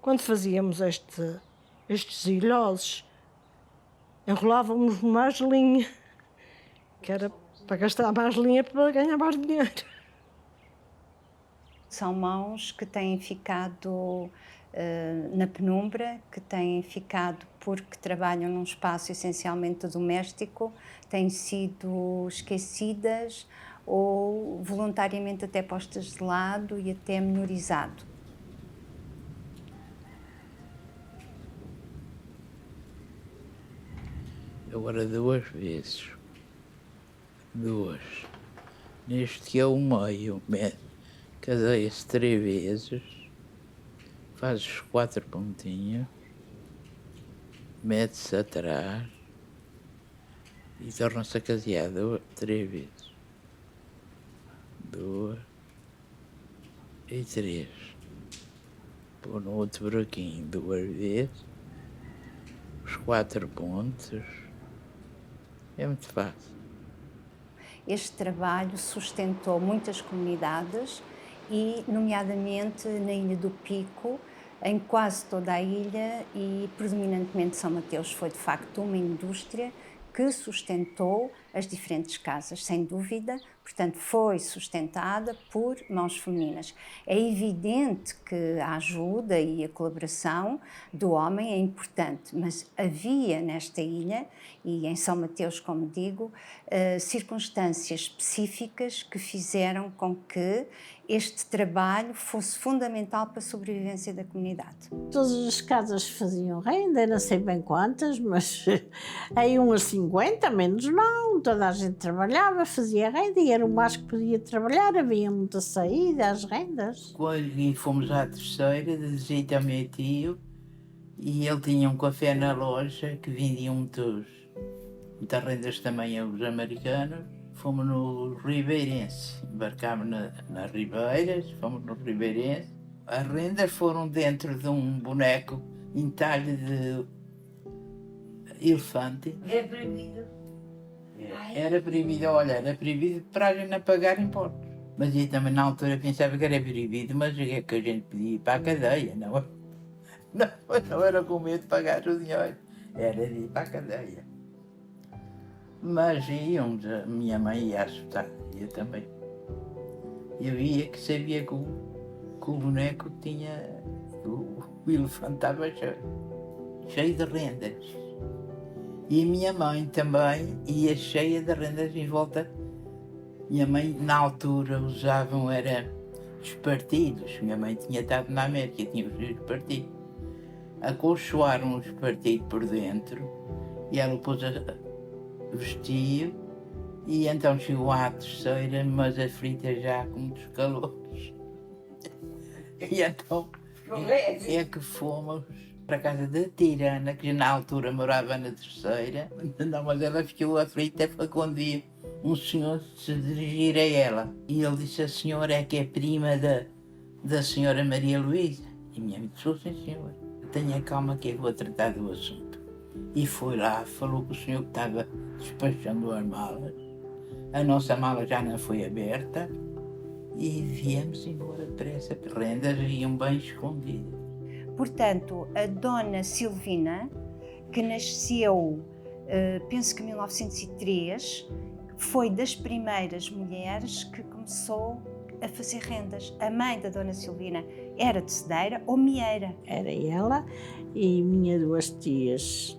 quando fazíamos estes ilhosos, enrolávamos mais linha, que era para gastar mais linha para ganhar mais dinheiro. São mãos que têm ficado na penumbra, que têm ficado porque trabalham num espaço essencialmente doméstico, têm sido esquecidas ou voluntariamente até postas de lado e até menorizado. Agora 2 vezes. 2. Neste que é o meio, cadeia-se 3 vezes, fazes 4 pontinhos, mete-se atrás e torna-se a casear 3 vezes. 2 e 3. Pôr no outro buraquinho 2 vezes, os 4 pontos. É muito fácil. Este trabalho sustentou muitas comunidades e, nomeadamente, na Ilha do Pico, em quase toda a ilha e predominantemente São Mateus foi de facto uma indústria que sustentou as diferentes casas, sem dúvida, portanto foi sustentada por mãos femininas. É evidente que a ajuda e a colaboração do homem é importante, mas havia nesta ilha, e em São Mateus, como digo, circunstâncias específicas que fizeram com que este trabalho fosse fundamental para a sobrevivência da comunidade. Todas as casas faziam renda, não sei bem quantas, mas aí umas 50, menos não, toda a gente trabalhava, fazia renda e era o mais que podia trabalhar, havia muita saída às rendas. Quando fomos à terceira, de visita ao meu tio, e ele tinha um café na loja que vendiam muitas rendas também aos americanos. Fomos no Ribeirense, embarcámos nas Ribeiras, fomos no Ribeirense. As rendas foram dentro de um boneco em talho de elefante. É proibido? Era proibido, olha, era proibido para a gente não pagar impostos. Mas eu também na altura pensava que era proibido, mas é que a gente podia ir para a cadeia, não, não era com medo de pagar o dinheiro, era de ir para a cadeia. Mas íamos, a minha mãe ia assustar, eu também. Eu ia que sabia que o boneco tinha, o elefante estava cheio de rendas. E a minha mãe também ia cheia de rendas em volta. Minha mãe, na altura, usavam, era os partidos. Minha mãe tinha estado na América, tinha os partidos. Acolchoaram os partidos por dentro e ela pôs vestiu e então chegou à terceira, mas a frita já com muitos calores. E então é que fomos para a casa da tirana, que na altura morava na terceira. Não, mas ela ficou aflita, foi quando vi um senhor se dirigir a ela. E ele disse: a senhora é que é prima da senhora Maria Luísa? E minha mãe disse: sou, sim, senhora. Tenha calma que eu vou tratar do assunto. E foi lá, falou com o senhor que estava despachando as malas. A nossa mala já não foi aberta e viemos embora depressa. As rendas iam bem escondidas. Portanto, a dona Silvina, que nasceu, penso que em 1903, foi das primeiras mulheres que começou a fazer rendas. A mãe da dona Silvina era tecedeira ou meeira. Era ela e minhas 2 tias.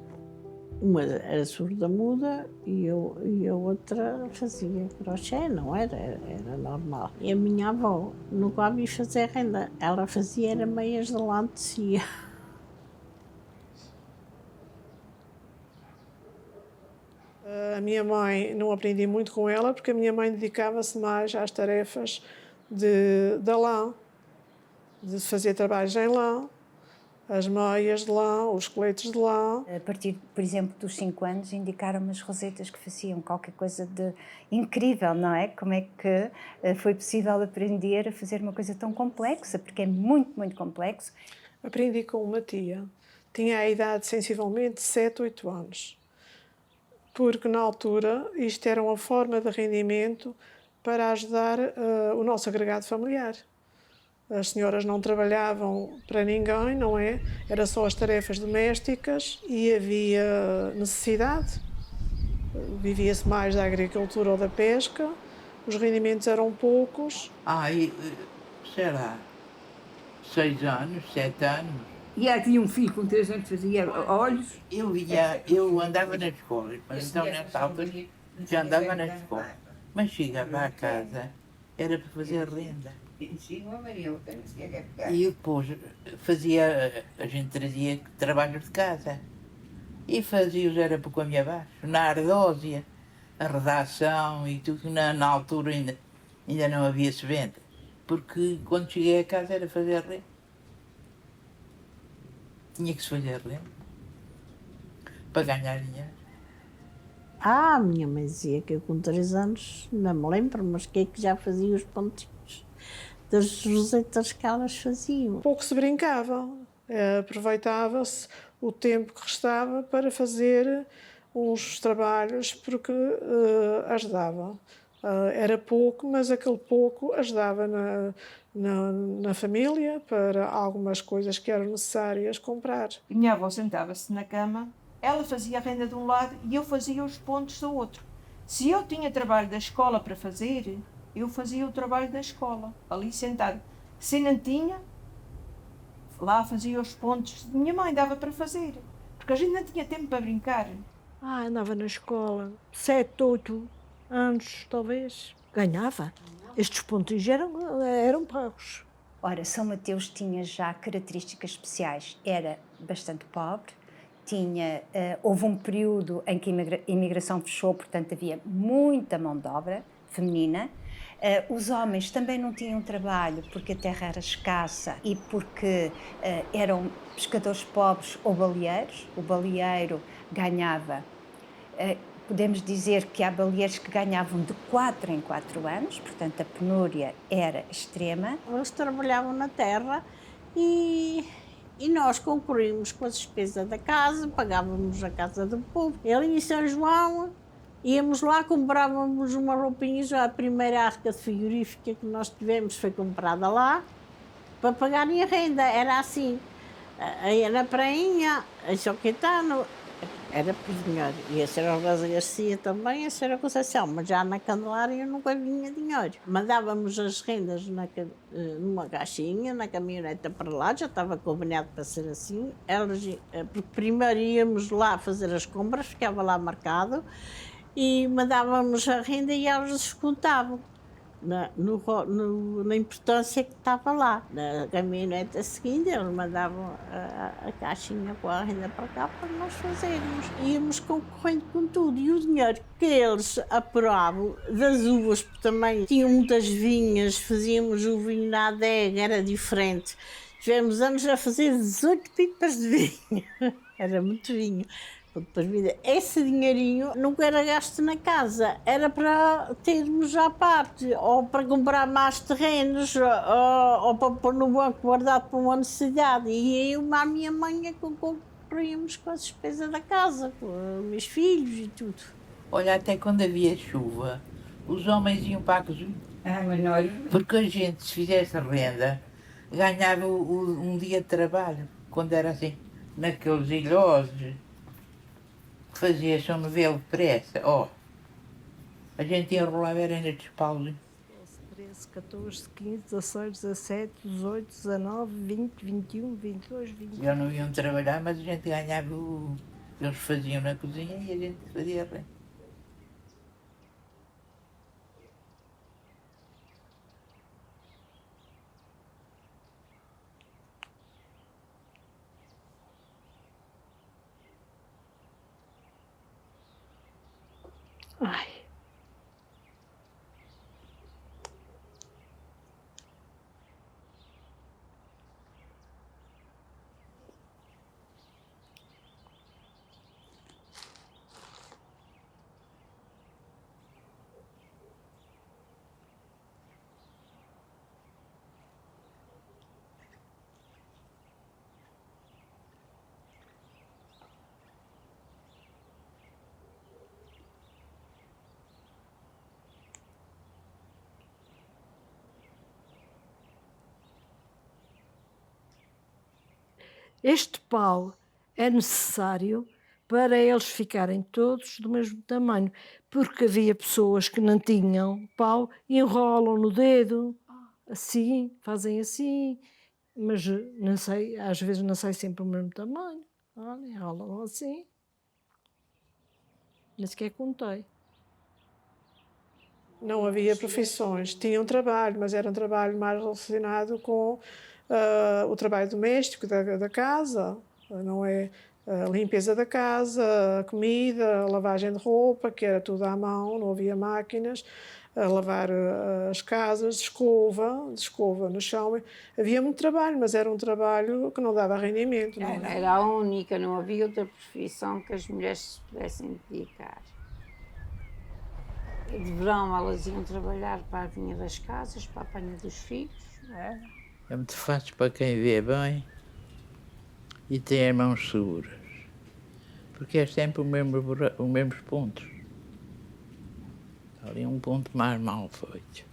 Uma era surda-muda e a outra fazia crochê, não era normal. E a minha avó nunca a vi fazer renda, ela fazia era meias de lã de tecia. A minha mãe, não aprendi muito com ela, porque a minha mãe dedicava-se mais às tarefas da lã, de fazer trabalhos em lã, as meias de lã, os coletes de lã. A partir, por exemplo, dos 5 anos, indicaram-me as rosetas que faziam, qualquer coisa de incrível, não é? Como é que foi possível aprender a fazer uma coisa tão complexa, porque é muito, muito complexo. Aprendi com uma tia, tinha a idade sensivelmente 7, 8 anos, porque na altura isto era uma forma de rendimento para ajudar o nosso agregado familiar. as senhoras não trabalhavam para ninguém, não é? Era só as tarefas domésticas e havia necessidade. Vivia-se mais da agricultura ou da pesca, os rendimentos eram poucos. Sei lá, 6 anos, 7 anos. E ela tinha um filho com 3 anos que fazia olhos. Eu andava na escola, mas então nessa altura já andava na escola. Mas chegava à casa, era para fazer renda. E depois a gente trazia trabalhos de casa. E fazia-os era por a minha baixo, na ardósia, a redação e tudo, na altura ainda não havia se venda. Porque quando cheguei a casa era fazer renda. Tinha que se fazer renda para ganhar dinheiro. A minha mãe dizia que eu com 3 anos, não me lembro, mas que já fazia os pontinhos das rosetas que elas faziam. Pouco se brincava, aproveitava-se o tempo que restava para fazer uns trabalhos porque ajudava. Era pouco, mas aquele pouco ajudava na família para algumas coisas que eram necessárias comprar. Minha avó sentava-se na cama, ela fazia a renda de um lado e eu fazia os pontos do outro. Se eu tinha trabalho da escola para fazer, eu fazia o trabalho da escola, ali sentada. Se não tinha, lá fazia os pontos. Minha mãe dava para fazer, porque a gente não tinha tempo para brincar. Andava na escola, 7, 8 anos, talvez. Ganhava. Estes pontos eram pagos. Ora, São Mateus tinha já características especiais. Era bastante pobre, houve um período em que a imigração fechou, portanto havia muita mão de obra feminina. Os homens também não tinham trabalho porque a terra era escassa e porque eram pescadores pobres ou baleeiros. O baleeiro ganhava, podemos dizer que há baleeiros que ganhavam de 4 em 4 anos, portanto a penúria era extrema. Eles trabalhavam na terra e nós concorríamos com a despesa da casa, pagávamos a casa do povo. Ali em São João, íamos lá, comprávamos uma roupinha, já a primeira arca de frigorífica que nós tivemos foi comprada lá, para pagarem a renda, era assim. Aí na prainha, em São Caetano, era por dinheiro. E a Senhora Rosa Garcia também, a Senhora Conceição, mas já na Candelária nunca vinha dinheiro. Mandávamos as rendas numa caixinha, na caminhoneta para lá, já estava combinado para ser assim. Porque primeiro íamos lá fazer as compras, ficava lá marcado, e mandávamos a renda e elas descontavam na importância que estava lá. Na caminhoneta seguinte, eles mandavam a caixinha com a renda para cá para nós fazermos. Íamos concorrendo com tudo. E o dinheiro que eles apuravam das uvas, porque também tinham muitas vinhas, fazíamos o vinho na adega, era diferente. Tivemos anos a fazer 18 pipas de vinho. Era muito vinho. Esse dinheirinho nunca era gasto na casa, era para termos à parte, ou para comprar mais terrenos, ou para pôr no banco guardado para uma necessidade. E eu, a minha mãe, é que concorríamos com a despesa da casa, com os meus filhos e tudo. Olha, até quando havia chuva, os homens iam para a cozinha. Mas nós... Porque a gente, se fizesse renda, ganhava um dia de trabalho, quando era assim, naqueles ilhosos. Fazia-se um novelo depressa, a gente enrolava era nestes pauzinhos. 13, 14, 15, 16, 17, 18, 19, 20, 21, 22, 23. Já não iam trabalhar, mas a gente ganhava eles faziam na cozinha e a gente fazia renda. Ai. Este pau é necessário para eles ficarem todos do mesmo tamanho, porque havia pessoas que não tinham pau e enrolam no dedo, assim, fazem assim, mas não sei, às vezes não sai sempre o mesmo tamanho. Olha, enrolam assim. Nem sequer contei. Não havia profissões, tinham trabalho, mas era um trabalho mais relacionado com o trabalho doméstico da casa, não é? A limpeza da casa, a comida, a lavagem de roupa, que era tudo à mão, não havia máquinas, a lavar as casas, de escova no chão. Havia muito trabalho, mas era um trabalho que não dava rendimento. Não é? Era a única, não havia outra profissão que as mulheres se pudessem dedicar. De verão elas iam trabalhar para a vinha das casas, para a apanha dos filhos. É muito fácil para quem vê bem e tem as mãos seguras. Porque é sempre os mesmos pontos. Ali um ponto mais mal feito.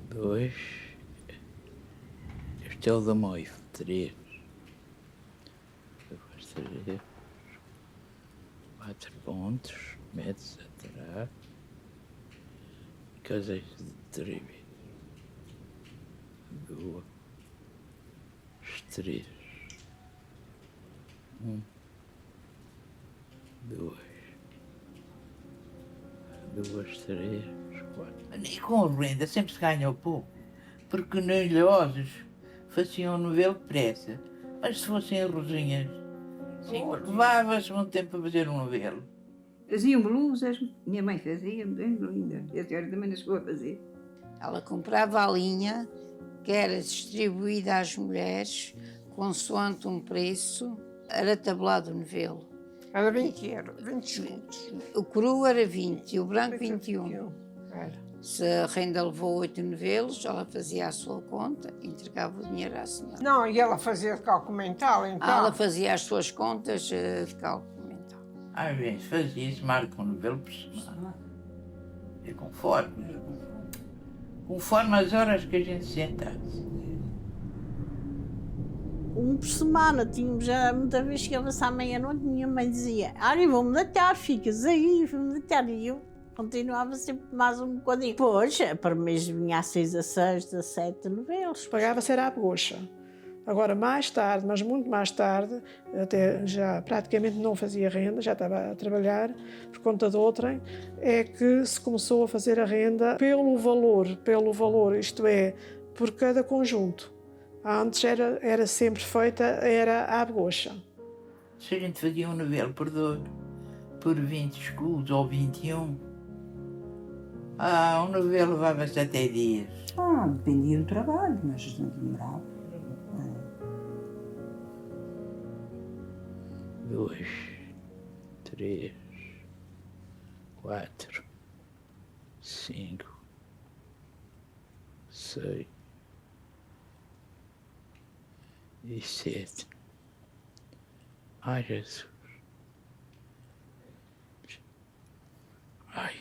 Dois. Este é o da meio. 3. Depois 3. 4 pontos. Metes atrás. Casais de três. 2. 3. 2. 2, 3, 4. E com renda sempre se ganhou pouco, porque nos lojas faziam novelo depressa, mas se fossem rosinhas, levava-se muito tempo a fazer um novelo. Faziam blusas, minha mãe fazia, bem linda. E a senhora também não chegou a fazer. Ela comprava a linha, que era distribuída às mulheres, consoante um preço, era tabulado o novelo. Era 20 euros, 20 escudos. O cru era 20 e o branco 21. Se a renda levou 8 novelos, ela fazia a sua conta e entregava o dinheiro à senhora. Não, e ela fazia de cálculo mental, então. Ela fazia as suas contas de cálculo mental. Às vezes fazia-se marca um novelo por semana. E conforme as horas que a gente sentasse. Um por semana, tínhamos já muita vez que chegava-se à meia-noite, minha mãe dizia: Ari, vou-me deitar, ficas aí, vou-me deitar. E eu continuava sempre mais um bocadinho. Depois, para mês vinha a 6, a 6, a 7 novelos. Pagava-se era à goxa. Agora, mais tarde, mas muito mais tarde, até já praticamente não fazia renda, já estava a trabalhar por conta de outrem, é que se começou a fazer a renda pelo valor, isto é, por cada conjunto. Antes era sempre feita, era à goxa. Se a gente fazia um novelo por 20 escudos ou 21, um novelo levava-se até dias. Dependia do trabalho, mas não demorava. 2, 3, 4, 5, 6 e 7. Ai, Jesus. Ai.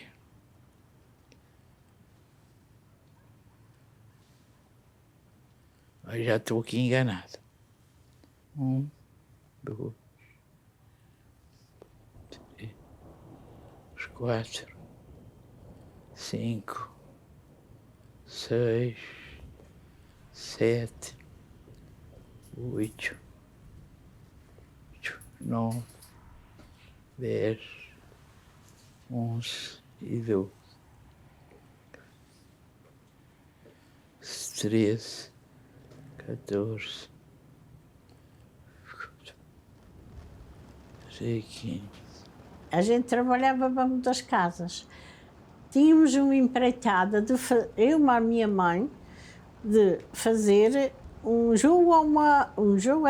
Ai, já estou aqui enganado. 1, 2, 3, 4, 5, 6, 7, 8, 9, 10, 11 e 12, 13, 14, 15. A gente trabalhava para muitas casas. Tínhamos uma empreitada, eu e a minha mãe, de fazer um jogo um jogo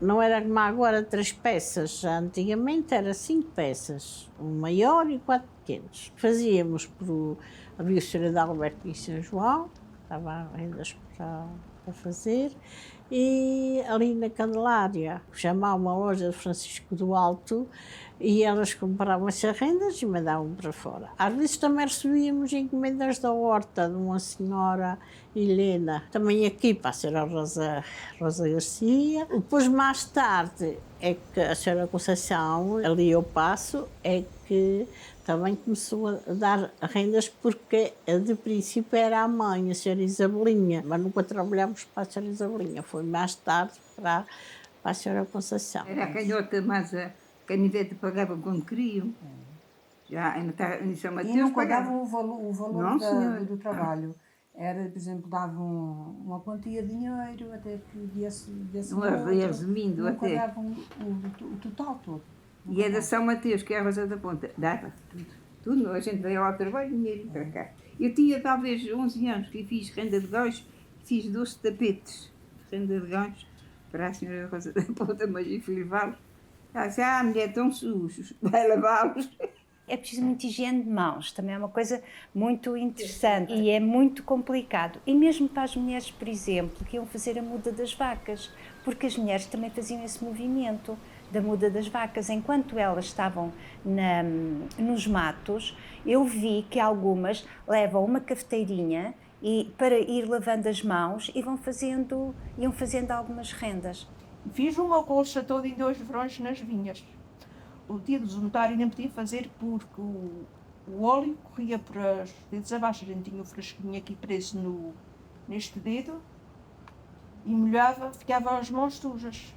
não era como agora 3 peças, já antigamente era 5 peças, um maior e 4 pequenos. Fazíamos havia o Senhor de Alberto e São João, estava ainda para fazer, e ali na Candelária, chamava uma loja de Francisco do Alto, e elas compravam essas rendas e mandavam para fora. Às vezes também recebíamos encomendas da horta de uma senhora Helena, também aqui para a senhora Rosa Garcia. Depois, mais tarde, é que a senhora Conceição, ali ao passo, é que também começou a dar rendas, porque de princípio era a mãe, a senhora Isabelinha, mas nunca trabalhámos para a senhora Isabelinha, foi mais tarde para a senhora Conceição. Era a canhota, mas a canivete pagavam quando queriam. Já em São E Mateus não pagavam. pagavam o valor Não, senhor. do trabalho. Era, por exemplo, davam uma quantia de dinheiro até que desse Resumindo, não até. pagavam o total todo. Não E é da pagavam. São Mateus, que é a Rosa da Ponta. Dava tudo. Tudo. A gente veio ao trabalho e dinheiro para cá. Eu tinha talvez 11 anos que fiz renda de gás, fiz 12 tapetes. Renda de gás para a senhora Rosa da Ponta, mas eu fui levá-los. Ela disse, a mulher estão sujos, vai lavá-los. É preciso muita higiene de mãos, também é uma coisa muito interessante e é muito complicado. E mesmo para as mulheres, por exemplo, que iam fazer a muda das vacas, porque as mulheres também faziam esse movimento da muda das vacas. Enquanto elas estavam nos matos, eu vi que algumas levam uma cafeteirinha e, para ir lavando as mãos, iam fazendo algumas rendas. Fiz uma colcha toda em 2 verões nas vinhas. O dia do desuntar ainda podia fazer porque o óleo corria por os dedos abaixo. A gente tinha o frasquinho aqui preso neste dedo e molhava, ficavam as mãos sujas.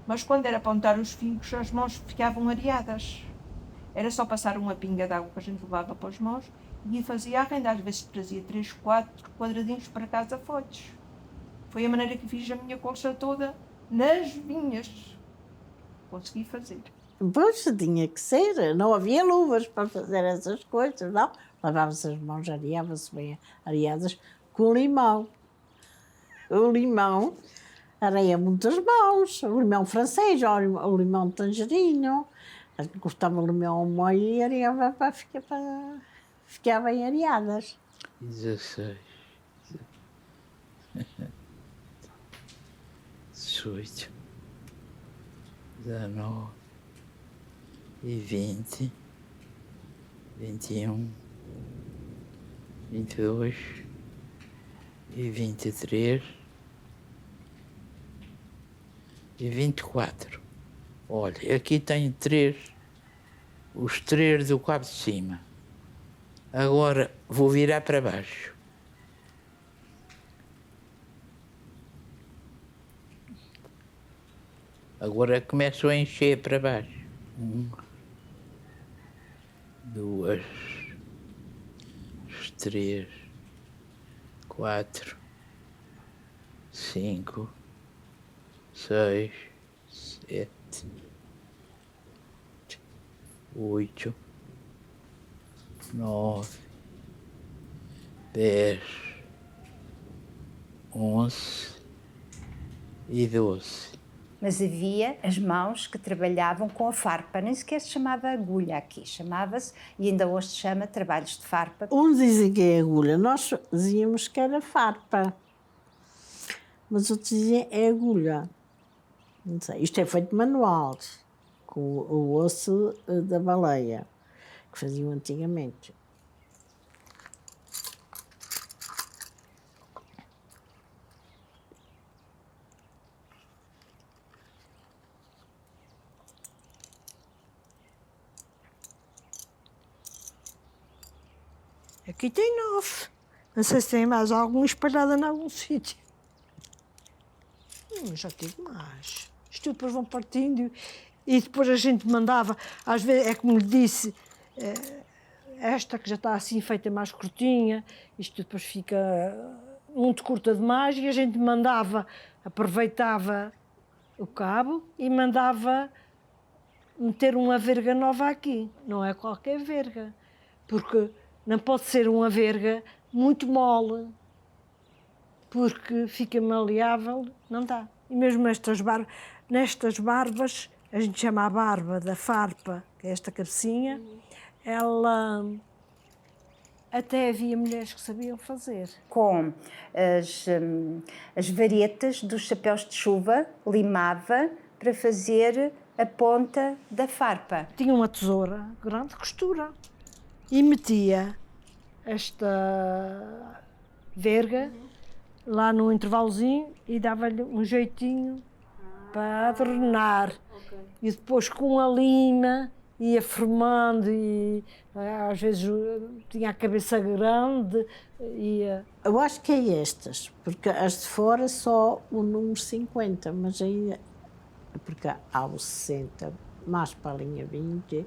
Mas quando era para untar os figos, as mãos ficavam areadas. Era só passar uma pinga de água que a gente levava para as mãos e fazia a renda. Às vezes trazia 3, 4 quadradinhos para casa feitos. Foi a maneira que fiz a minha colcha toda nas vinhas. Consegui fazer. Pois, tinha que ser, não havia luvas para fazer essas coisas, não. Lavava-se as mãos, areava-se bem areadas com limão. O limão areia muitas mãos, o limão francês, o limão tangerino. A gente cortava o limão ao meio e areava para ficar bem areadas. 16, 18, 19 e 20, 21, 22 e 23 e 24. Olha, aqui tenho 3, os 3 do cabo de cima. Agora vou virar para baixo. Agora começo a encher para baixo. 1, 2, 3, 4, 5, 6, 7, 8, 9, 10, 11 e 12. Mas havia as mãos que trabalhavam com a farpa, nem sequer se chamava agulha aqui, chamava-se, e ainda hoje se chama trabalhos de farpa. Uns dizem que é agulha, nós dizíamos que era farpa, mas outros dizem é agulha. Não sei, isto é feito manual, com o osso da baleia, que faziam antigamente. Aqui tem 9. Não sei se tem mais alguma espalhada em algum sítio. Já tive mais. Isto depois vão partindo e depois a gente mandava, às vezes, é como lhe disse, esta que já está assim feita mais curtinha, isto depois fica muito curta demais e a gente mandava, aproveitava o cabo e mandava meter uma verga nova aqui. Não é qualquer verga, porque não pode ser uma verga muito mole, porque fica maleável, não dá. E mesmo nestas barbas, a gente chama a barba da farpa, que é esta cabecinha, ela Até havia mulheres que sabiam fazer. Com as varetas dos chapéus de chuva, limava para fazer a ponta da farpa. Tinha uma tesoura grande de costura e metia esta verga lá no intervalozinho e dava-lhe um jeitinho para adornar. E depois com a lima ia formando e às vezes tinha a cabeça grande. Eu acho que é estas, porque as de fora só o número 50, mas ainda, porque há o 60, mais para a linha 20,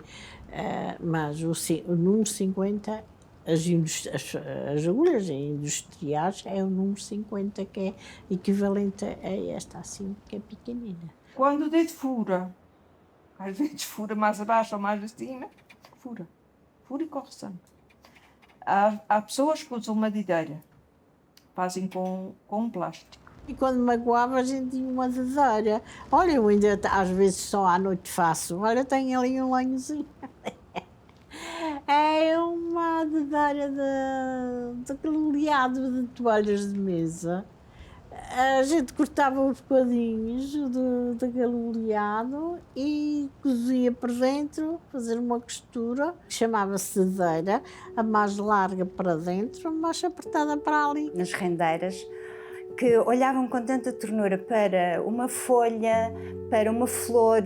mas o número 50, as agulhas industriais, é o número 50 que é equivalente a esta, assim, que é pequenina. Quando o dedo fura, às vezes fura mais abaixo ou mais acima, fura e corre sangue. Há pessoas que usam madeira, fazem com plástico. E quando magoava, a gente tinha uma dedeira. Olha, eu ainda às vezes só à noite faço. Olha, tenho ali um lenhozinho. É uma dedeira de coloreado de toalhas de mesa. A gente cortava os bocadinhos de galoleado e cozia por dentro, fazer uma costura, chamava-se dedeira, a mais larga para dentro, a mais apertada para ali. Nas rendeiras, que olhavam com tanta ternura para uma folha, para uma flor,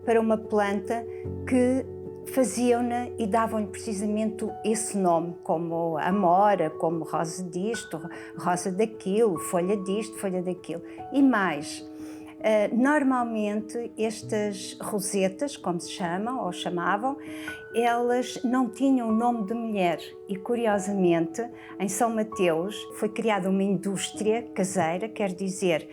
para uma planta, que faziam-na e davam-lhe precisamente esse nome, como amora, como rosa disto, rosa daquilo, folha disto, folha daquilo. E mais, normalmente estas rosetas, como se chamam ou chamavam, elas não tinham nome de mulher e, curiosamente, em São Mateus foi criada uma indústria caseira, quer dizer,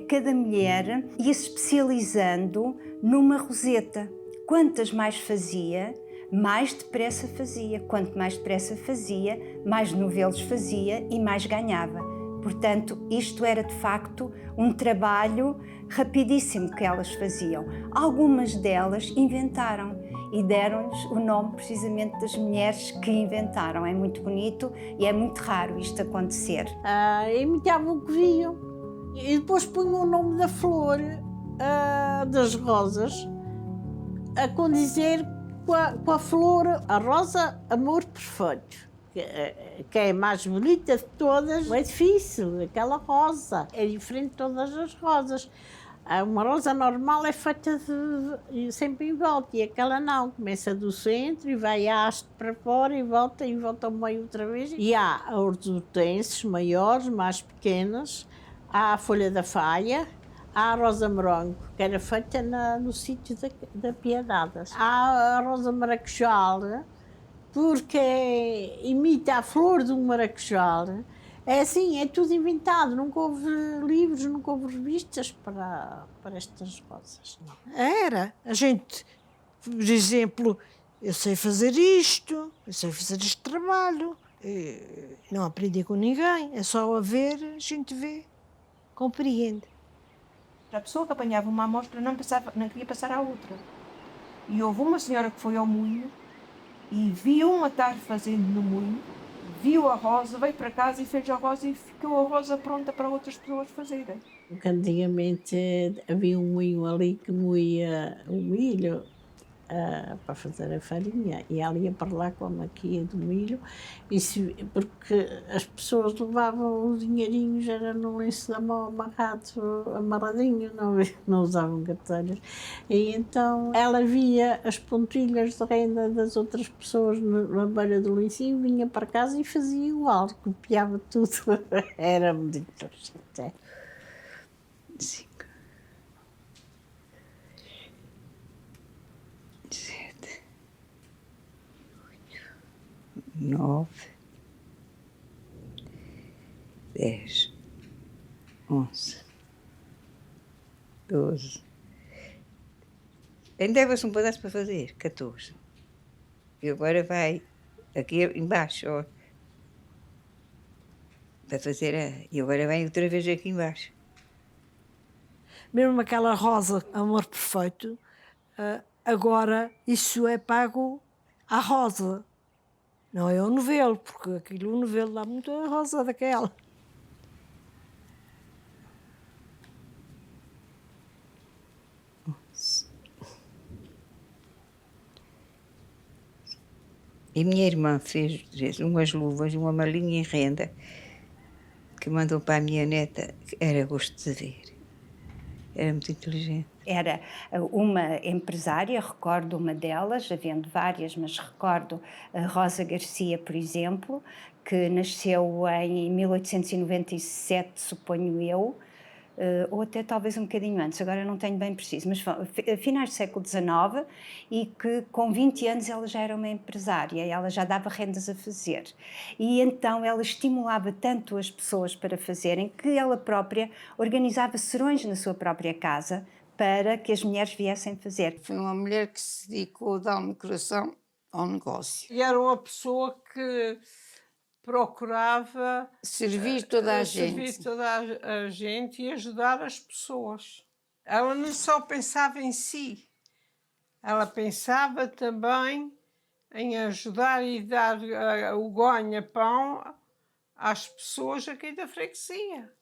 cada mulher ia se especializando numa roseta. Quantas mais fazia, mais depressa fazia. Quanto mais depressa fazia, mais novelos fazia e mais ganhava. Portanto, isto era de facto um trabalho rapidíssimo que elas faziam. Algumas delas inventaram e deram-lhes o nome precisamente das mulheres que inventaram. É muito bonito e é muito raro isto acontecer. Imitavam o que viam e depois punham o nome da flor, das rosas, a condizer com a flor, a rosa amor perfeito, que é a mais bonita de todas. É difícil, aquela rosa, é diferente de todas as rosas. Uma rosa normal é feita sempre em volta e aquela não, começa do centro e vai a haste para fora e volta ao meio outra vez. E há as hortênsias maiores, mais pequenas, há a folha da faia, há a rosa morango, que era feita no sítio da Piedade. Há a rosa maracujá, porque imita a flor do maracujá. É assim, é tudo inventado, nunca houve livros, nunca houve revistas para estas rosas. Não. Era. A gente, por exemplo, eu sei fazer isto, eu sei fazer este trabalho. Não aprendi com ninguém, é só a ver, a gente vê, compreende. A pessoa que apanhava uma amostra não queria passar à outra. E houve uma senhora que foi ao moinho e viu uma tarde fazendo no moinho, viu a rosa, veio para casa e fez a rosa e ficou a rosa pronta para outras pessoas fazerem. Porque antigamente havia um moinho ali que moía o milho para fazer a farinha e ela ia para lá com a maquia do milho porque as pessoas levavam o dinheirinho, era no lenço da mão amarradinho, não usavam carteiras, e então ela via as pontilhas de renda das outras pessoas na beira do lencinho, vinha para casa e fazia igual, copiava tudo. Era muito interessante. 5, 7, 8, 9, 10, 11, 12. Ainda leva-se um pedaço para fazer, 14. E agora vai aqui embaixo, ó, para fazer e agora vem outra vez aqui embaixo. Mesmo aquela rosa amor perfeito, agora isso é pago à rosa. Não é o novelo, porque o novelo dá muito a rosa daquela. E minha irmã fez umas luvas, uma malinha em renda, que mandou para a minha neta, que era gosto de ver. Era muito inteligente. Era uma empresária, recordo uma delas, havendo várias, mas recordo a Rosa Garcia, por exemplo, que nasceu em 1897, suponho eu, ou até talvez um bocadinho antes, agora não tenho bem preciso, mas finais do século XIX, e que com 20 anos ela já era uma empresária, ela já dava rendas a fazer. E então ela estimulava tanto as pessoas para fazerem que ela própria organizava serões na sua própria casa para que as mulheres viessem fazer. Foi uma mulher que se dedicou de alma e coração ao negócio. E era uma pessoa que procurava Servir toda a servir gente. toda a gente e ajudar as pessoas. Ela não só pensava em si, ela pensava também em ajudar e dar o ganha-pão às pessoas aqui da freguesia.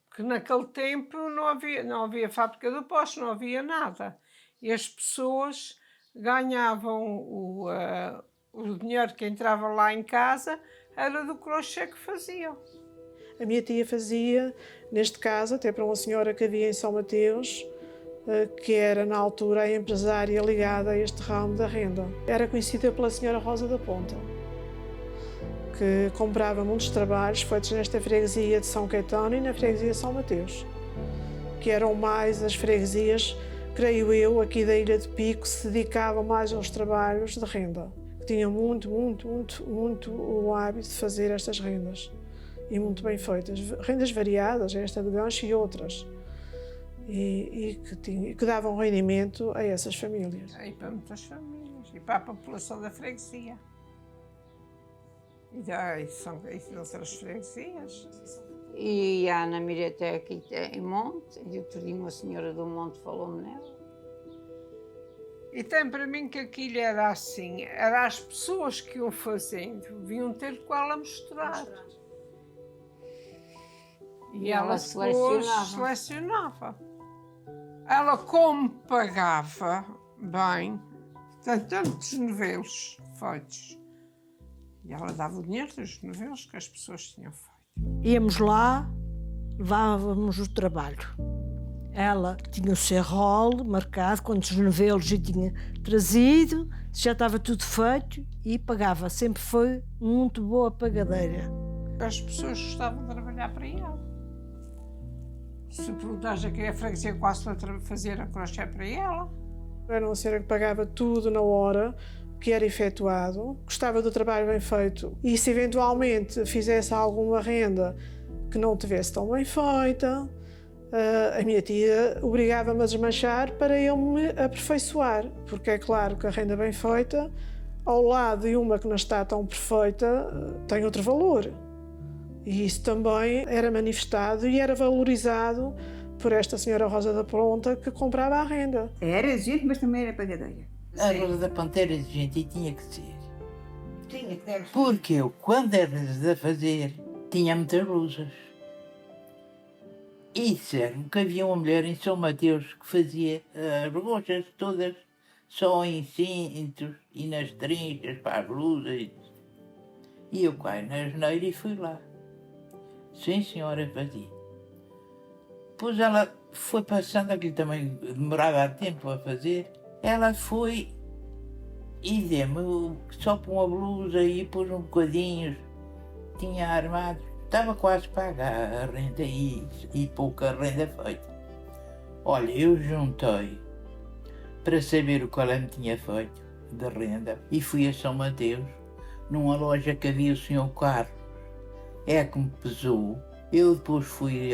Porque naquele tempo não havia fábrica de postos, não havia nada. E as pessoas ganhavam o dinheiro que entrava lá em casa, era do crochê que faziam. A minha tia fazia, neste caso, até para uma senhora que havia em São Mateus, que era na altura a empresária ligada a este ramo da renda. Era conhecida pela senhora Rosa da Ponta, que comprava muitos trabalhos feitos nesta freguesia de São Caetano e na freguesia de São Mateus, que eram mais as freguesias, creio eu, aqui da Ilha de Pico, que se dedicavam mais aos trabalhos de renda. Tinham muito o hábito de fazer estas rendas, e muito bem feitas. Rendas variadas, esta de gancho e outras, e que davam rendimento a essas famílias. E para muitas famílias, e para a população da freguesia. E de outras freguesias. E a Ana Mirete aqui em Monte, e outro dia uma senhora do Monte falou-me nela. E tem para mim que aquilo era assim, era as pessoas que iam fazendo, vinham ter com ela misturar. E ela depois selecionava. Ela, como pagava bem, tem tantos novelos feitos. E ela dava o dinheiro dos novelos que as pessoas tinham feito. Íamos lá, levávamos o trabalho. Ela tinha o seu rolo marcado, quantos novelos já tinha trazido, já estava tudo feito e pagava. Sempre foi muito boa pagadeira. As pessoas gostavam de trabalhar para ela. Se perguntares aqui a freguesia quase para fazer a crochê para ela. Era uma senhora que pagava tudo na hora que era efetuado, gostava do trabalho bem feito, e se eventualmente fizesse alguma renda que não tivesse tão bem feita, a minha tia obrigava-me a desmanchar para eu me aperfeiçoar, porque é claro que a renda bem feita, ao lado de uma que não está tão perfeita, tem outro valor. E isso também era manifestado e era valorizado por esta senhora Rosa da Ponta, que comprava a renda. Era exigente, mas também era pagadeira. A Rosa da Ponta era exigente e tinha que ser. Tinha que ter. Porque eu, quando era a fazer, tinha muitas blusas. E disseram que havia uma mulher em São Mateus que fazia as blusas todas só em cintos e nas trinchas para as blusas. E eu caí na asneira e fui lá. Sim, senhora, fazia. Pois ela foi passando, aquilo também demorava tempo a fazer. Ela foi e deu-me só por uma blusa e pôs um bocadinho, tinha armado. Estava quase paga a renda e pouca renda feita. Olha, eu juntei para saber o que ela me tinha feito de renda e fui a São Mateus, numa loja que havia o Sr. Carlos. É que me pesou. Eu depois fui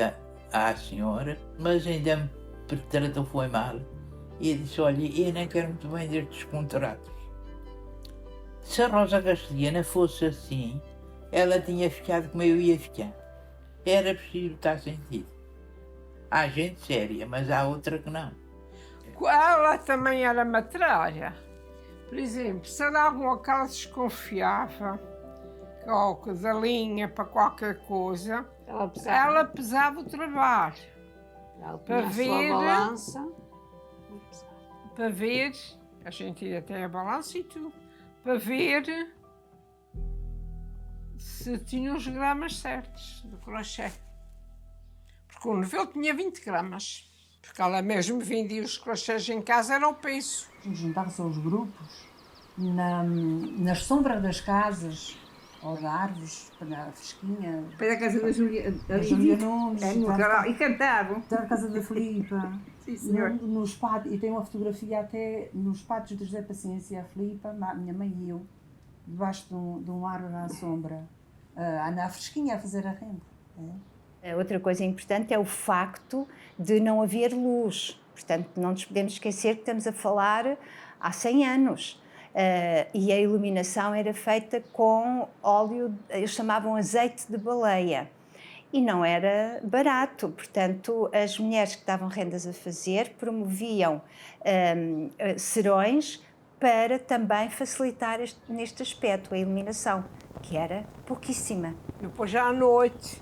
à senhora, mas ainda me tratou foi mal. E disse, olha, eu nem quero muito bem destes contratos. Se a Rosa Castelhana fosse assim, ela tinha ficado como eu ia ficar. Era preciso estar sentido. Há gente séria, mas há outra que não. Ela também era matralha. Por exemplo, se era alguma que ela desconfiava, que da linha para qualquer coisa, ela pesava o trabalho. Ela Para punha a sua ver- balança. Para ver, a gente ia até a balança e tudo, para ver se tinha os gramas certos do crochê. Porque o novelo tinha 20 gramas. Porque ela mesmo vendia os crochês em casa, era o peso. Juntavam-se aos grupos nas sombras das casas ou de árvores, na fresquinha. Para a casa da Júlia Nunes. e cantavam. Da casa da Filipa. Sim, senhor. Nos pátios, e tem uma fotografia até nos pátios de José Paciência e a Filipa, a minha mãe e eu, debaixo de um árvore à sombra, na fresquinha a fazer a renda. Outra coisa importante é o facto de não haver luz. Portanto, não nos podemos esquecer que estamos a falar há 100 anos. E a iluminação era feita com óleo, eles chamavam azeite de baleia. E não era barato, portanto, as mulheres que davam rendas a fazer promoviam serões para também facilitar neste aspecto a iluminação, que era pouquíssima. Depois, já à noite,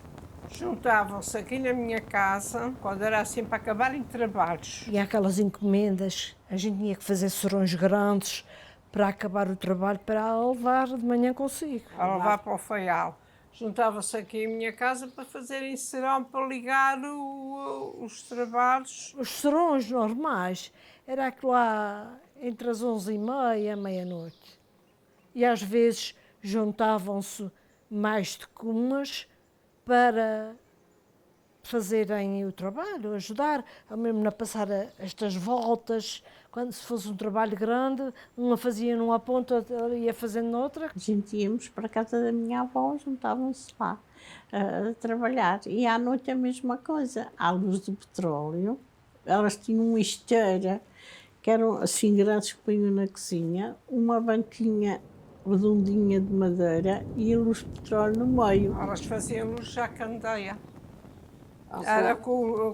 juntavam-se aqui na minha casa, quando era assim para acabarem trabalhos. E há aquelas encomendas, a gente tinha que fazer serões grandes para acabar o trabalho, para a levar de manhã consigo. A levar para o feial. Juntava-se aqui em minha casa para fazerem serão, para ligar os trabalhos. Os serões normais era aquilo lá entre as 11h30 e a meia-noite. E às vezes juntavam-se mais de umas para fazerem o trabalho, ajudar, ao mesmo a passar estas voltas. Quando se fosse um trabalho grande, uma fazia numa ponta, outra ia fazendo noutra. A gente íamos para a casa da minha avó, juntavam-se lá a trabalhar. E à noite a mesma coisa, à luz do petróleo. Elas tinham uma esteira, que eram assim grandes que punham na cozinha, uma banquinha redondinha de madeira e a luz de petróleo no meio. Elas faziam luz à candeia. Era com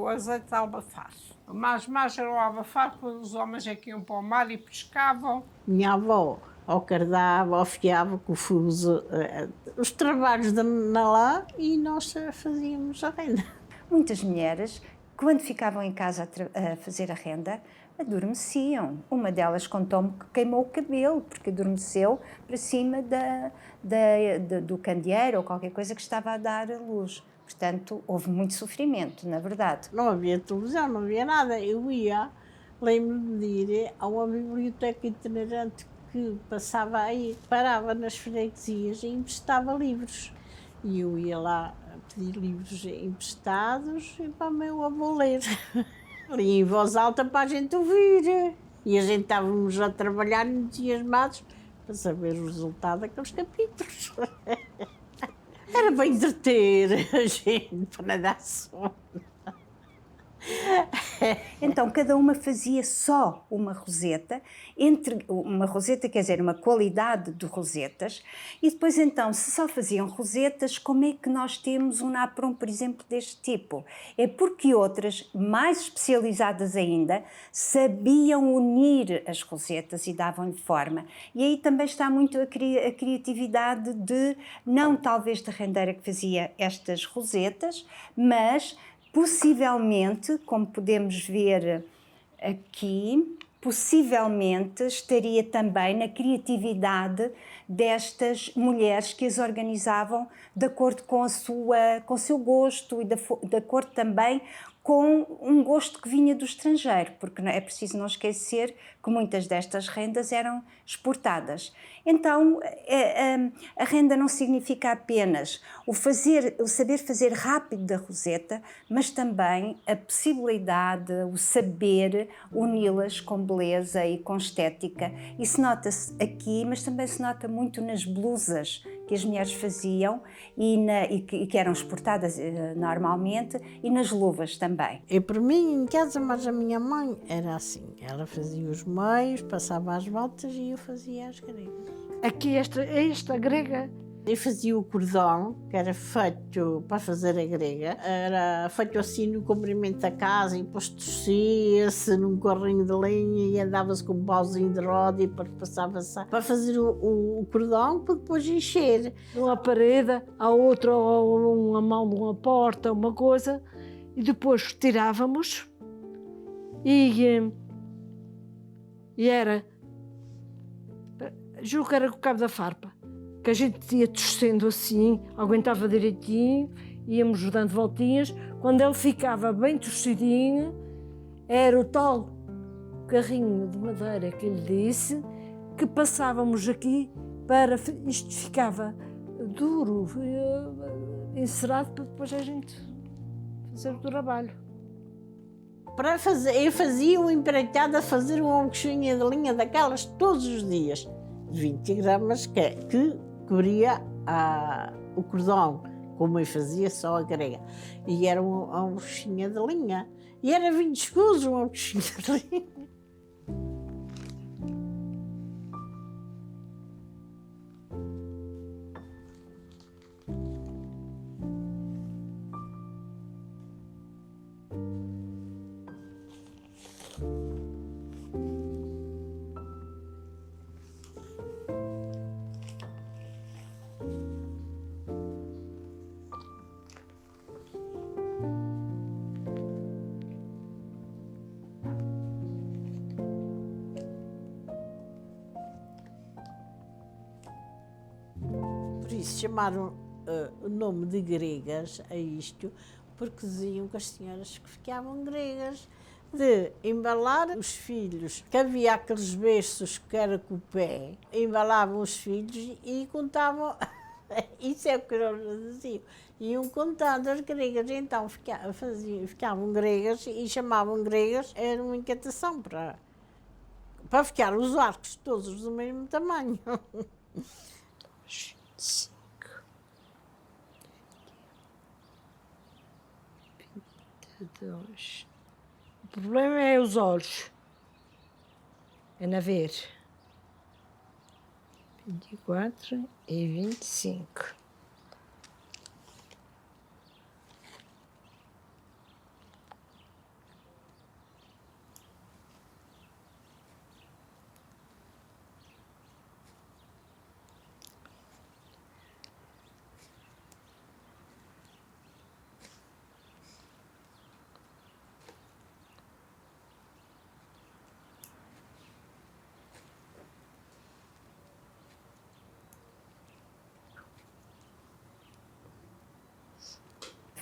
o azeite de albafar. Mais era o albafar, quando os homens aqui iam para o mar e pescavam. Minha avó ao cardava, ao fiava com o fuso, os trabalhos na lá e nós fazíamos a renda. Muitas mulheres, quando ficavam em casa a fazer a renda, adormeciam. Uma delas contou-me que queimou o cabelo, porque adormeceu para cima do candeeiro ou qualquer coisa que estava a dar a luz. Portanto, houve muito sofrimento, na verdade. Não havia televisão, não havia nada. Eu ia, lembro-me de ir a uma biblioteca itinerante que passava aí, parava nas freguesias e emprestava livros. E eu ia lá pedir livros emprestados e para o meu avô ler. Lia em voz alta para a gente ouvir. E a gente estávamos a trabalhar entusiasmados para saber o resultado daqueles capítulos. Era para entreter a gente, para dar sono. Então, cada uma fazia só uma roseta, uma roseta quer dizer, uma qualidade de rosetas, e depois então, se só faziam rosetas, como é que nós temos um napron, por exemplo, deste tipo? É porque outras, mais especializadas ainda, sabiam unir as rosetas e davam-lhe forma. E aí também está muito a criatividade de, não talvez da rendeira que fazia estas rosetas, mas possivelmente, como podemos ver aqui, possivelmente estaria também na criatividade destas mulheres que as organizavam de acordo com o seu gosto e de acordo também com um gosto que vinha do estrangeiro, porque é preciso não esquecer que muitas destas rendas eram exportadas. Então, a renda não significa apenas o saber fazer rápido da roseta, mas também a possibilidade, o saber uni-las com beleza e com estética. Isso nota-se aqui, mas também se nota muito nas blusas que as mulheres faziam e que eram exportadas normalmente, e nas luvas também. Eu, por mim, em casa, mas a minha mãe era assim. Ela fazia os meios, passava as voltas e eu fazia as gregas. Aqui esta grega Eu fazia o cordão, que era feito para fazer a grega. Era feito assim no comprimento da casa e depois torcia-se num carrinho de linha e andava-se com um pauzinho de roda e depois passava-se para fazer o cordão para depois encher. Uma parede, a outra, ou uma mão de uma porta, uma coisa, e depois tirávamos e era, julgo que era com o cabo da farpa, que a gente ia torcendo assim, aguentava direitinho, íamos dando voltinhas. Quando ele ficava bem torcidinho, era o tal carrinho de madeira que ele disse, que passávamos aqui para... Isto ficava duro, encerado, para depois a gente fazer o trabalho. Para fazer, eu fazia um empreitado a fazer uma coxinha de linha daquelas todos os dias, de 20 gramas, que cobria o cordão, como eu fazia só a grega. E era uma coxinha de linha. E era 20 escudos uma coxinha de linha. Por isso chamaram o nome de gregas a isto, porque diziam que as senhoras que ficavam gregas, de embalar os filhos, que havia aqueles berços que era com o pé, embalavam os filhos e contavam, isso é o que eles diziam, iam contando as gregas, então ficavam gregas e chamavam gregas, era uma encantação para ficar os arcos todos do mesmo tamanho. 5, 22. O problema é os olhos. É na ver. 24 e 25.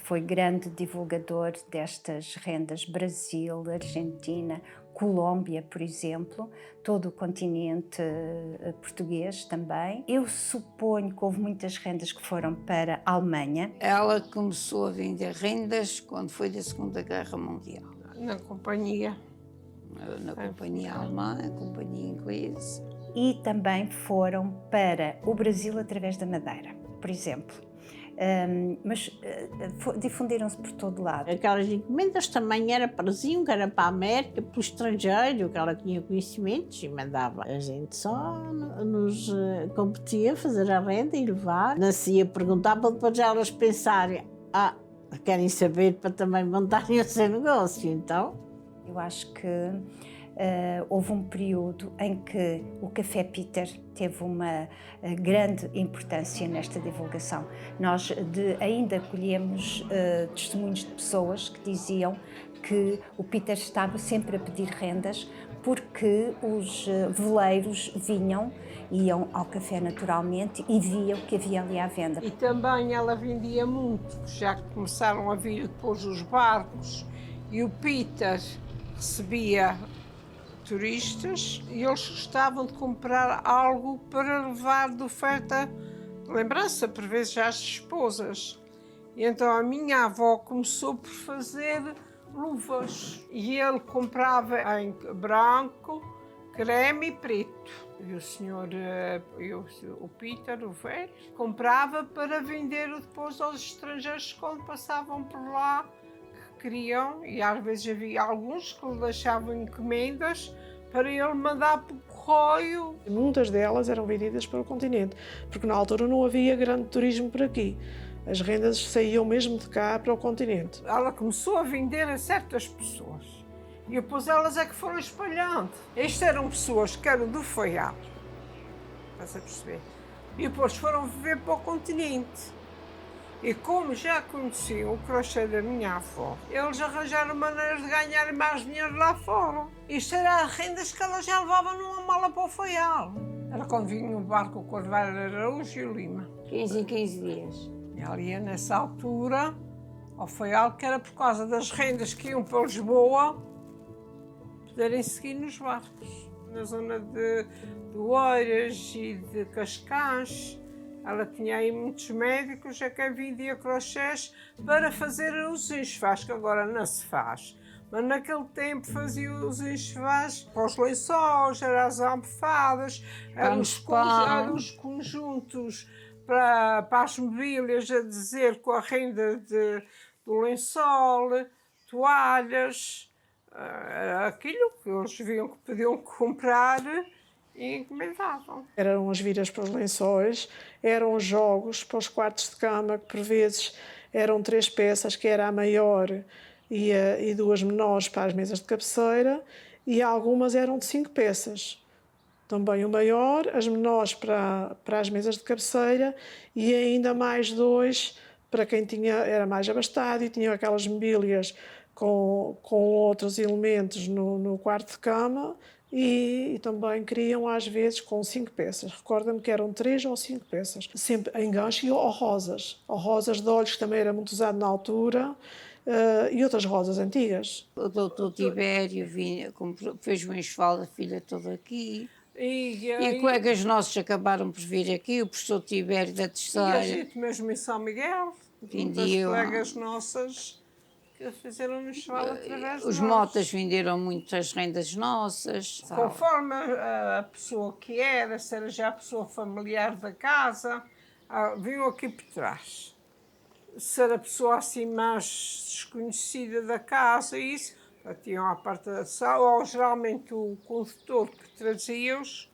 Foi grande divulgador destas rendas, Brasil, Argentina, Colômbia, por exemplo, todo o continente português também. Eu suponho que houve muitas rendas que foram para a Alemanha. Ela começou a vender rendas quando foi da Segunda Guerra Mundial. Na companhia. Na companhia alemã, na companhia inglesa. E também foram para o Brasil através da Madeira, por exemplo. Mas difundiram-se por todo lado. Aquelas encomendas também pareciam que era para a América, para o estrangeiro, que ela tinha conhecimentos e mandava. A gente só nos competia a fazer a renda e levar. Nascia, perguntava, depois elas pensarem, querem saber para também montarem o seu negócio, então. Eu acho que houve um período em que o Café Peter teve uma grande importância nesta divulgação. Nós ainda colhemos testemunhos de pessoas que diziam que o Peter estava sempre a pedir rendas porque os veleiros iam ao café naturalmente e viam que havia ali à venda. E também ela vendia muito, já que começaram a vir depois os barcos e o Peter recebia turistas e eles gostavam de comprar algo para levar de oferta de lembrança, por vezes às esposas. E então a minha avó começou por fazer luvas e ele comprava em branco, creme e preto. E o senhor, o Peter, o velho, comprava para vender depois aos estrangeiros quando passavam por lá, que queriam, e às vezes havia alguns que lhe deixavam encomendas para ele mandar por correio. Muitas delas eram vendidas para o continente, porque na altura não havia grande turismo por aqui. As rendas saíam mesmo de cá para o continente. Ela começou a vender a certas pessoas e depois elas é que foram espalhando. Estas eram pessoas que eram do Faial, estás a perceber? E depois foram viver para o continente. E como já conheciam o crochê da minha avó, eles arranjaram maneiras de ganhar mais dinheiro lá fora. Isto era as rendas que ela já levava numa mala para o Faial. Era quando vinha o barco com o Carvalho Araújo e o Lima. 15 em 15 dias. E ela ia nessa altura ao Faial, que era por causa das rendas que iam para Lisboa, poderem seguir nos barcos. Na zona de Oeiras e de Cascais, ela tinha aí muitos médicos a quem vendia crochês para fazer os enxovais, que agora não se faz. Mas naquele tempo fazia os enxovais para os lençóis, eram as almofadas, eram os conjuntos para as mobílias, a dizer, com a renda do lençol, toalhas, aquilo que eles viam que podiam comprar e encomendavam. Eram as viras para os lençóis, eram os jogos para os quartos de cama, que por vezes eram 3 peças, que era a maior e 2 menores para as mesas de cabeceira, e algumas eram de 5 peças. Também o maior, as menores para as mesas de cabeceira e ainda mais 2 para quem era mais abastado e tinha aquelas mobílias com outros elementos no quarto de cama e também queriam às vezes com 5 peças. Recorda-me que eram 3 ou 5 peças. Sempre em gancho ou rosas. Ou rosas de olhos, que também era muito usado na altura, e outras rosas antigas. O doutor Tibério fez um enxoval da filha toda aqui. E colegas nossos acabaram por vir aqui, o professor Tibério da Terceira. E a gente mesmo em São Miguel, muitas colegas nossas que fizeram um enxoval através de Os motas venderam muitas rendas nossas. Conforme a pessoa que era, se era já a pessoa familiar da casa, vinham aqui por trás. Se era a pessoa assim mais desconhecida da casa, isso, tinham à parte da sala, ou geralmente o condutor que trazia-os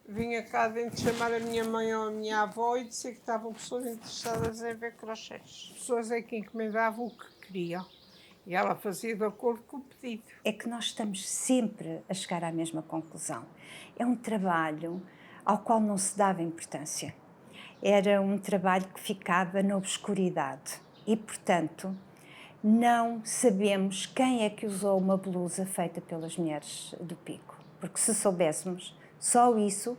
vinha cá dentro chamar a minha mãe ou a minha avó e dizer que estavam pessoas interessadas em ver crochês. As pessoas é que encomendavam o que queriam e ela fazia de acordo com o pedido. É que nós estamos sempre a chegar à mesma conclusão. É um trabalho ao qual não se dava importância. Era um trabalho que ficava na obscuridade e, portanto, não sabemos quem é que usou uma blusa feita pelas mulheres do Pico. Porque se soubéssemos só isso,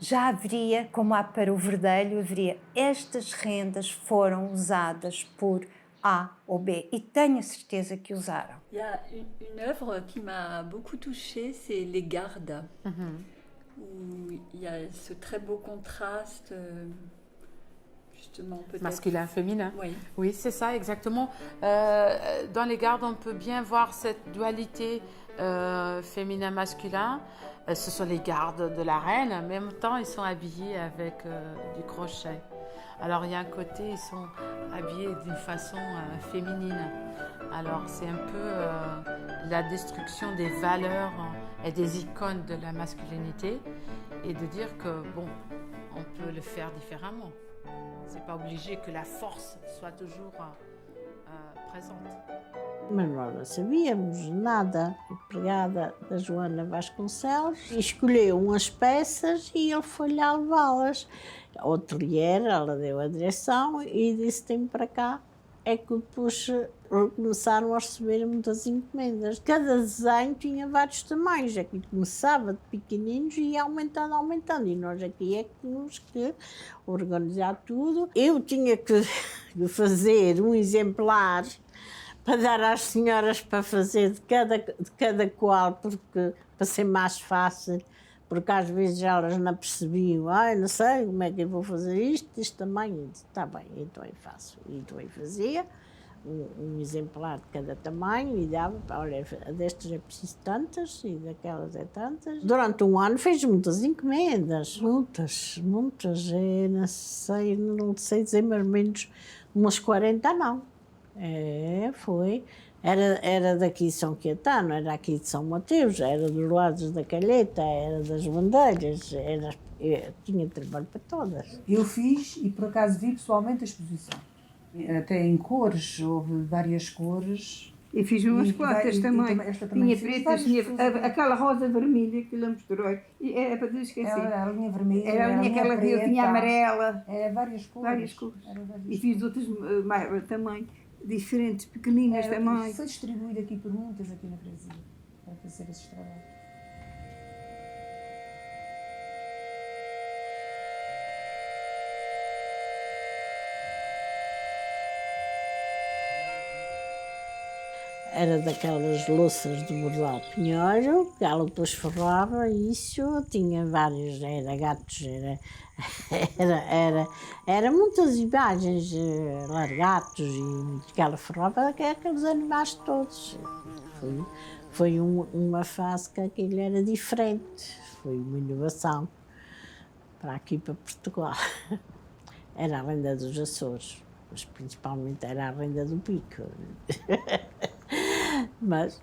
já haveria, como há para o verdelho, haveria estas rendas foram usadas por A ou B. E tenho a certeza que usaram. Il y a une œuvre qui m'a beaucoup touchée, c'est Les Gardes, où il y a ce très beau contraste... Masculin-féminin. Oui, oui c'est ça, exactement. Dans les gardes, on peut bien voir cette dualité féminin-masculin. Ce sont les gardes de la reine, mais en même temps, ils sont habillés avec du crochet. Alors, il y a un côté, ils sont habillés d'une façon féminine. Alors, c'est un peu la destruction des valeurs et des icônes de la masculinité et de dire que, bon, on peut le faire différemment. C'est pas obligé que la force soit toujours présente. Mas nós não sabíamos nada. Empregada da Joana Vasconcelos, escolheu umas peças e ele foi lá levá-las. Ao ateliê, ela deu a direção e disse: tem para cá. É que depois começaram a receber muitas encomendas. Cada desenho tinha vários tamanhos. Aqui começava de pequeninos e ia aumentando. E nós aqui é que tínhamos que organizar tudo. Eu tinha que fazer um exemplar para dar às senhoras para fazer de cada qual, porque para ser mais fácil. Porque às vezes elas não percebiam, não sei como é que eu vou fazer isto, deste tamanho. Está bem, então eu faço. Então eu fazia um exemplar de cada tamanho e dava, olha, destas é preciso tantas e daquelas é tantas. Durante um ano fez muitas encomendas, muitas, não sei dizer, mais ou menos umas 40 não. Foi. Era daqui de São Caetano, era aqui de São Mateus, era dos lados da Calheta, era das Bandeiras, tinha trabalho para todas. Eu fiz e por acaso vi pessoalmente a exposição. Até em cores, houve várias cores. E fiz umas quantas também. Esta também Tinha pretas, tinha aquela rosa vermelha que ele misturou. E era para esquecer. Era a linha vermelha, Era a linha que ela viu, tinha amarela. Várias cores. Várias cores. E fiz outras também, diferentes, pequeninas também. Foi distribuído aqui por muitas aqui na freguesia, para fazer esses trabalhos. Era daquelas louças de bordal pinheiro, que ela depois forrava isso, tinha vários, era gatos, era muitas imagens, largatos, e que ela forrava aqueles animais todos. Foi uma fase que aquilo era diferente, foi uma inovação para aqui, para Portugal. Era a renda dos Açores, mas principalmente era a renda do Pico. Mas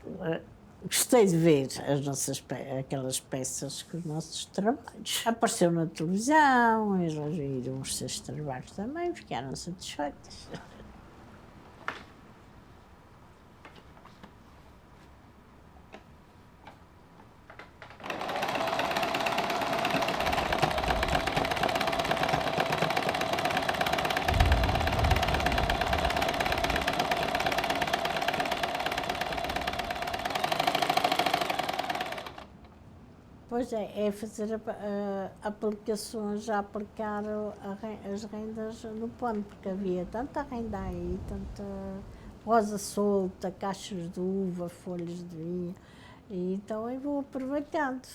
gostei de ver aquelas peças com os nossos trabalhos. Apareceu na televisão, eles viram os seus trabalhos também, ficaram satisfeitas. Pois é fazer aplicações, a aplicar as rendas no pano, porque havia tanta renda aí, tanta rosa solta, cachos de uva, folhas de vinho, e então eu vou aproveitando.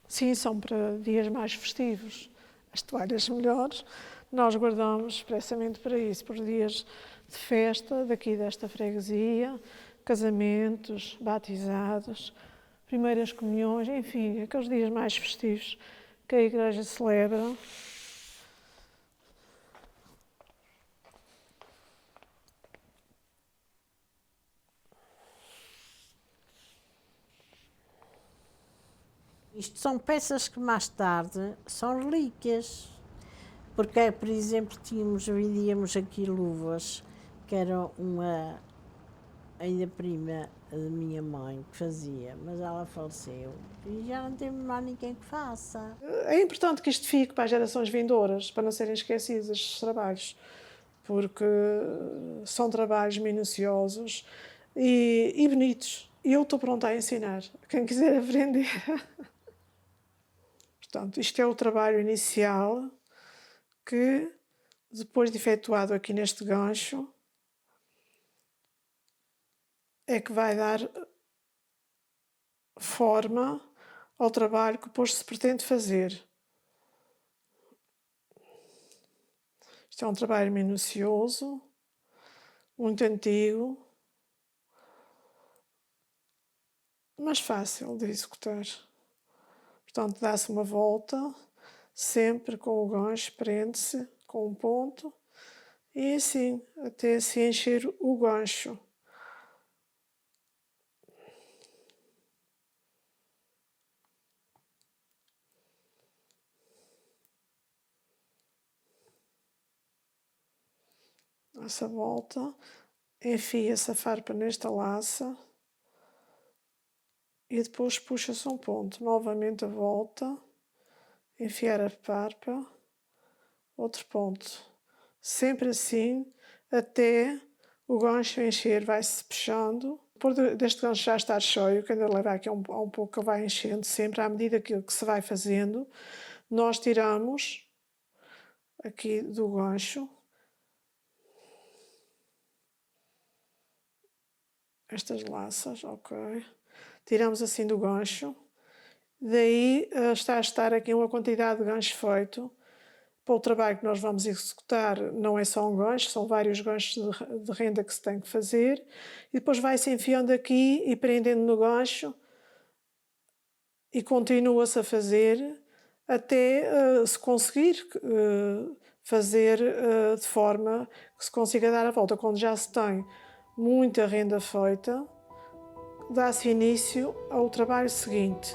Sim, são para dias mais festivos. As toalhas melhores nós guardamos expressamente para isso, por dias de festa daqui desta freguesia, casamentos, batizados, primeiras comunhões, enfim, aqueles dias mais festivos que a Igreja celebra. Isto são peças que mais tarde são relíquias, porque, por exemplo, vendíamos aqui luvas, que era ainda prima da minha mãe que fazia, mas ela faleceu e já não temos mais ninguém que faça. É importante que isto fique para as gerações vindouras, para não serem esquecidos estes trabalhos, porque são trabalhos minuciosos e bonitos. E eu estou pronta a ensinar, quem quiser aprender. Portanto, isto é o trabalho inicial que, depois de efetuado aqui neste gancho, é que vai dar forma ao trabalho que depois se pretende fazer. Isto é um trabalho minucioso, muito antigo, mas fácil de executar. Portanto, dá-se uma volta, sempre com o gancho, prende-se com um ponto, e assim, até se encher o gancho. Essa volta, enfia-se a farpa nesta laça e depois puxa-se um ponto. Novamente a volta, enfiar a farpa, outro ponto. Sempre assim, até o gancho encher, vai-se puxando. Depois deste gancho já estar cheio, que ainda leva aqui um pouco que vai enchendo, sempre à medida que se vai fazendo, nós tiramos aqui do gancho estas laças, ok. Tiramos assim do gancho, daí está a estar aqui uma quantidade de gancho feito. Para o trabalho que nós vamos executar não é só um gancho, são vários ganchos de renda que se tem que fazer, e depois vai-se enfiando aqui e prendendo no gancho e continua-se a fazer até se conseguir fazer de forma que se consiga dar a volta. Quando já se tem muita renda feita, dá-se início ao trabalho seguinte.